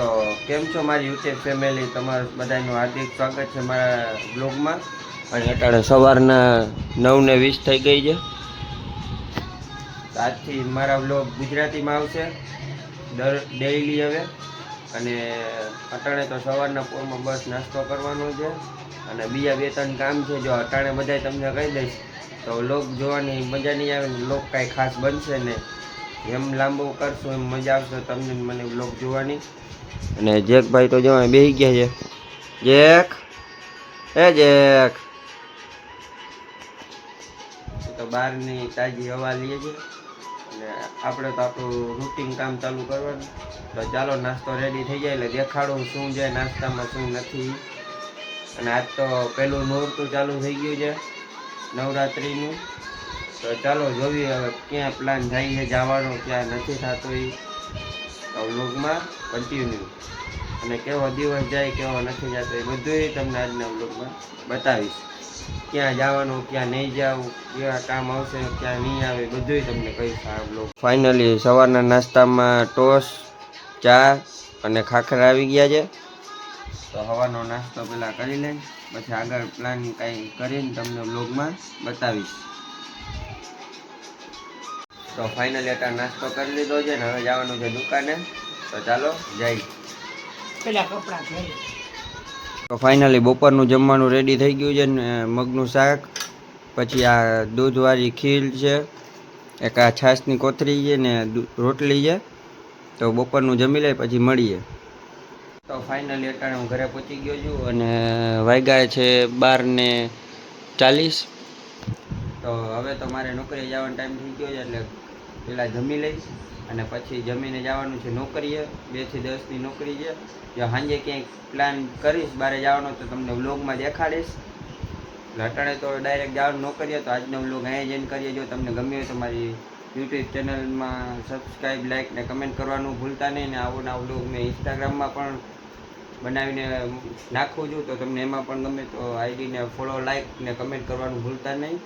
તો કેમ છો મારી યુટ્યુબ ફેમિલી, તમારું બધાનું હાર્દિક સ્વાગત છે મારા બ્લોગમાં. અને અત્યારે સવારના 9:20 થઈ ગઈ છે. આજથી મારા બ્લોગ ગુજરાતીમાં આવશે ડેઈલી હવે. અને અટાણે તો સવારના પોરમાં બસ નાસ્તો કરવાનો છે અને બીજા 2-3 કામ છે. જો અટાણે બધાય તમને કહી દઈશ તો વ્લોગ જોવાની મજા નહીં આવે ને વ્લોગ કાંઈ ખાસ બનશે ને. એમ લાંબો કરશું એમ મજા આવશે તમને મને વ્લોગ જોવાની. અને જેકભાઈ તો જવા બેસી ગયા છે. જેક જેક તો બહારની તાજી હવા લઈએ છે અને આપણે તો આપણું રૂટીન કામ ચાલુ કરવાનું. તો ચાલો નાસ્તો રેડી થઈ જાય એટલે દેખાડું શું છે નાસ્તામાં શું નથી. અને આજ તો પેલું નોરતું ચાલુ થઈ ગયું છે નવરાત્રિનું. તો ચાલો જોઈએ હવે ક્યાં પ્લાન થાય છે જવાનો, ક્યાં નથી થતો એ તો વ્લોગમાં કન્ટિન્યુ. અને કેવો દિવસ જાય કેવો નથી જતો એ બધું તમને આજના વ્લોગમાં બતાવીશ. ક્યાં જવાનું, ક્યાં નહીં જવું, કેવા કામ આવશે ક્યાં નહીં આવે બધું તમને કહીશ આ વ્લોગ. ફાઇનલી સવારના નાસ્તામાં ટોસ્ટ, ચા અને ખાખરા આવી ગયા છે. તો સવારનો નાસ્તો પહેલાં કરી લઈ પછી આગળ પ્લાન કાંઈ કરીને તમને વ્લોગમાં બતાવીશ. તો ફાઇનલી અત્યારે નાસ્તો કરી લીધો છે ને હવે જવાનું છે દુકાને. તો ચાલો જઈ તો ફાઇનલી બપોરનું જમવાનું રેડી થઈ ગયું છે ને મગનું શાક, પછી આ દૂધવાળી ખીર છે, એક આ છાશની કોથળી છે ને રોટલી છે. તો બપોરનું જમી લઈ પછી મળીએ. તો ફાઇનલી અત્યારે હું ઘરે પહોંચી ગયો છું અને વાગ્યા છે 12:40. તો હવે તો મારે નોકરીએ જવાનો ટાઈમ થઈ ગયો છે એટલે પહેલાં જમી લઈશ અને પછી જમીને જવાનું છે નોકરીએ. 2 થી 10ની નોકરી છે. જો સાંજે ક્યાંક પ્લાન કરીશ બહાર જવાનો તો તમને વ્લોગમાં દેખાડીશ. એટલે અટાણે તો ડાયરેક્ટ જવાનું નોકરીએ. તો આજનો વ્લોગ અહીંયા જ એન્ડ કરીએ. જો તમને ગમ્યો હોય તો મારી યુટ્યુબ ચેનલમાં સબસ્ક્રાઈબ, લાઇક ને કમેન્ટ કરવાનું ભૂલતા નહીં. ને આવો નવો વ્લોગ મેં ઇન્સ્ટાગ્રામમાં પણ બનાવીને નાખું છું તો તમને એમાં પણ ગમે તો આઈડીને ફોલો, લાઇક ને કમેન્ટ કરવાનું ભૂલતા નહીં.